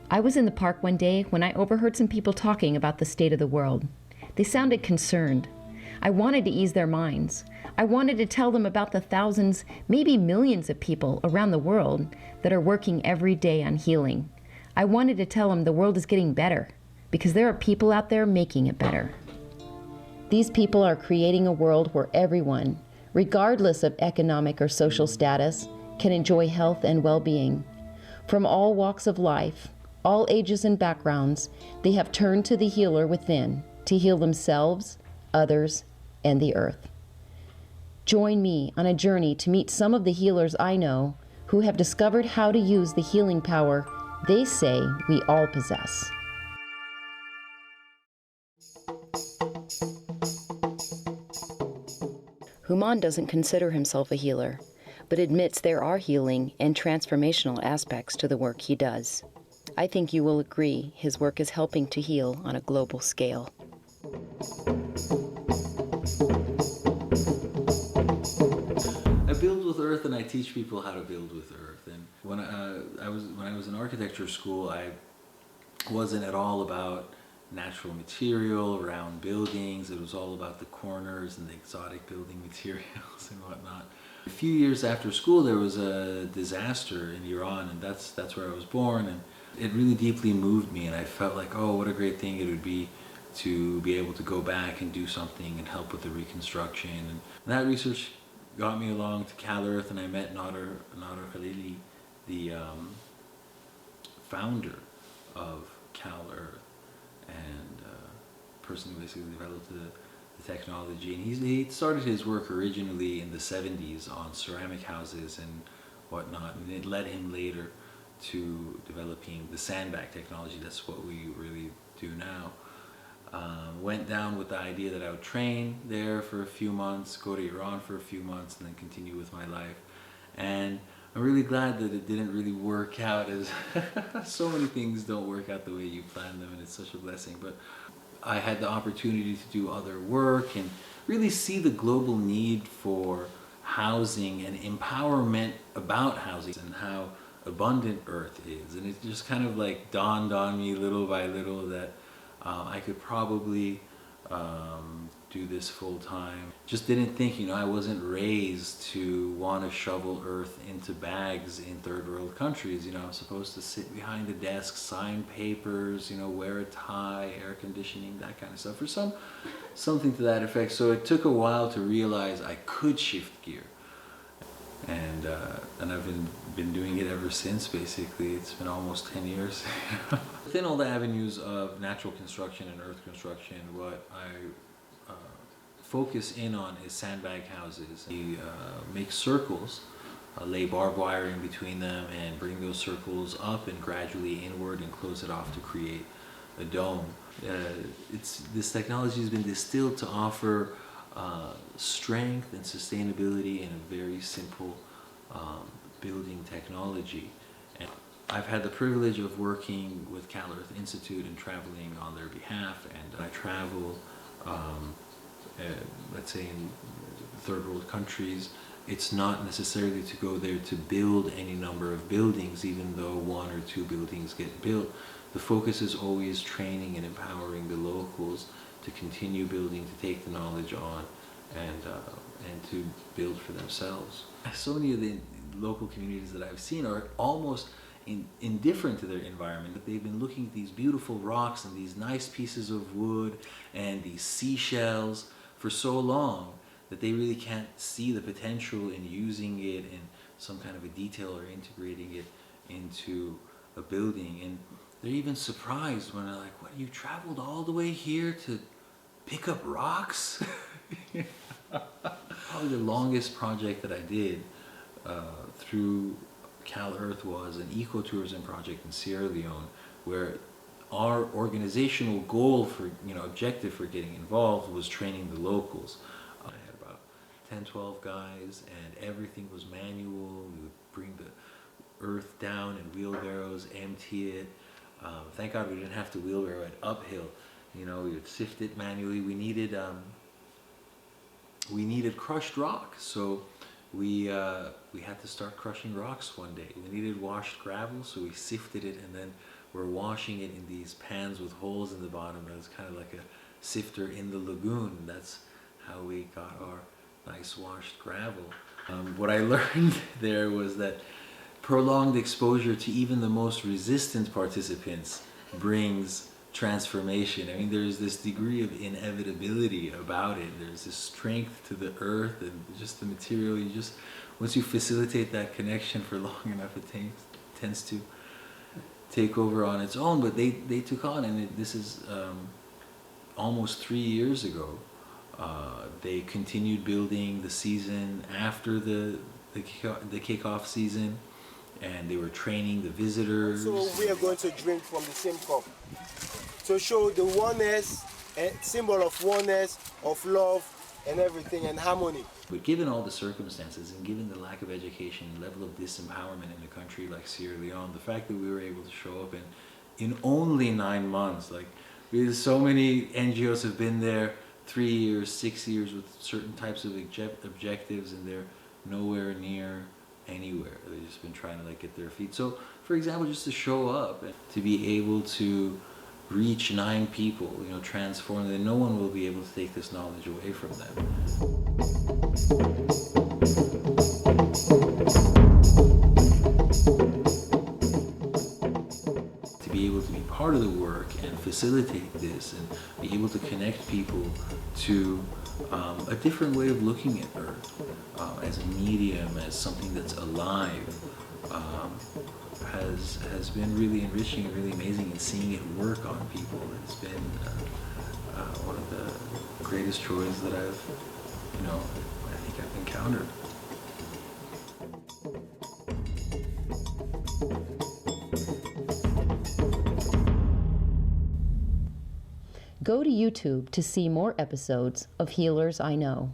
I was in the park one day when I overheard some people talking about the state of the world. They sounded concerned. I wanted to ease their minds. I wanted to tell them about the thousands, maybe millions of people around the world that are working every day on healing. I wanted to tell them the world is getting better because there are people out there making it better. These people are creating a world where everyone, regardless of economic or social status, can enjoy health and well-being. From all walks of life, all ages and backgrounds, they have turned to the healer within to heal themselves, others, and the earth. Join me on a journey to meet some of the healers I know who have discovered how to use the healing power they say we all possess. Hooman doesn't consider himself a healer, but admits there are healing and transformational aspects to the work he does. I think you will agree his work is helping to heal on a global scale. I build with earth and I teach people how to build with earth. And when I was in architecture school, I wasn't at all about natural material, round buildings. It was all about the corners and the exotic building materials and whatnot. A few years after school, there was a disaster in Iran, and that's where I was born, and it really deeply moved me, and I felt like, oh, what a great thing it would be to be able to go back and do something and help with the reconstruction. And that research got me along to Cal Earth, and I met Nader Khalili, the founder of Cal Earth, and person who basically developed the technology. And he started his work originally in the 70s on ceramic houses and whatnot, and it led him later to developing the sandbag technology. That's what we really do now. Went down with the idea that I would train there for a few months, go to Iran for a few months, and then continue with my life. And I'm really glad that it didn't really work out, as so many things don't work out the way you plan them, and it's such a blessing. But I had the opportunity to do other work and really see the global need for housing and empowerment about housing and how abundant Earth is. And it just kind of like dawned on me little by little that I could probably do this full time. Just didn't think, I wasn't raised to want to shovel earth into bags in third world countries. I'm supposed to sit behind a desk, sign papers, wear a tie, air conditioning, that kind of stuff, or something to that effect. So it took a while to realize I could shift gear. And I've been doing it ever since, basically. It's been almost 10 years. Within all the avenues of natural construction and earth construction, what I focus in on is sandbag houses. We make circles, lay barbed wire in between them, and bring those circles up and gradually inward and close it off to create a dome. This technology has been distilled to offer strength and sustainability in a very simple building technology. And I've had the privilege of working with Cal Earth Institute and traveling on their behalf, and I travel let's say in third world countries. It's not necessarily to go there to build any number of buildings, even though one or two buildings get built. The focus is always training and empowering the locals to continue building, to take the knowledge on, and to build for themselves. So many of the local communities that I've seen are almost indifferent to their environment. But they've been looking at these beautiful rocks and these nice pieces of wood and these seashells for so long that they really can't see the potential in using it in some kind of a detail or integrating it into a building. And they're even surprised when they're like, what, you traveled all the way here to pick up rocks? Probably the longest project that I did through Cal Earth was an ecotourism project in Sierra Leone, where our organizational goal for, objective for getting involved was training the locals. I had about 10, 12 guys, and everything was manual. We would bring the earth down in wheelbarrows, empty it. Thank God we didn't have to wheelbarrow it uphill. We would sift it manually. We needed crushed rock, so we had to start crushing rocks one day. We needed washed gravel, so we sifted it, and then we're washing it in these pans with holes in the bottom. It was kind of like a sifter in the lagoon. That's how we got our nice washed gravel. What I learned there was that prolonged exposure to even the most resistant participants brings transformation. I mean, there's this degree of inevitability about it. There's this strength to the earth and just the material. You just, once you facilitate that connection for long enough, it tends to take over on its own. But they took on, and this is almost 3 years ago. They continued building the season after the kickoff season, and they were training the visitors. So we are going to drink from the same cup to show the oneness, a symbol of oneness, of love, and everything, and harmony. But given all the circumstances, and given the lack of education, level of disempowerment in a country like Sierra Leone, the fact that we were able to show up in only 9 months, like so many NGOs have been there 3 years, 6 years with certain types of objectives, and they're nowhere near anywhere. They've just been trying to like get their feet. So, for example, just to show up and to be able to reach 9 people, you know, transform them, no one will be able to take this knowledge away from them. To be able to be part of the work and facilitate this and be able to connect people to a different way of looking at Earth as a medium, as something that's alive, has been really enriching and really amazing, and seeing it work on people has been one of the greatest joys that I think I've encountered. Go to YouTube to see more episodes of Healers I Know.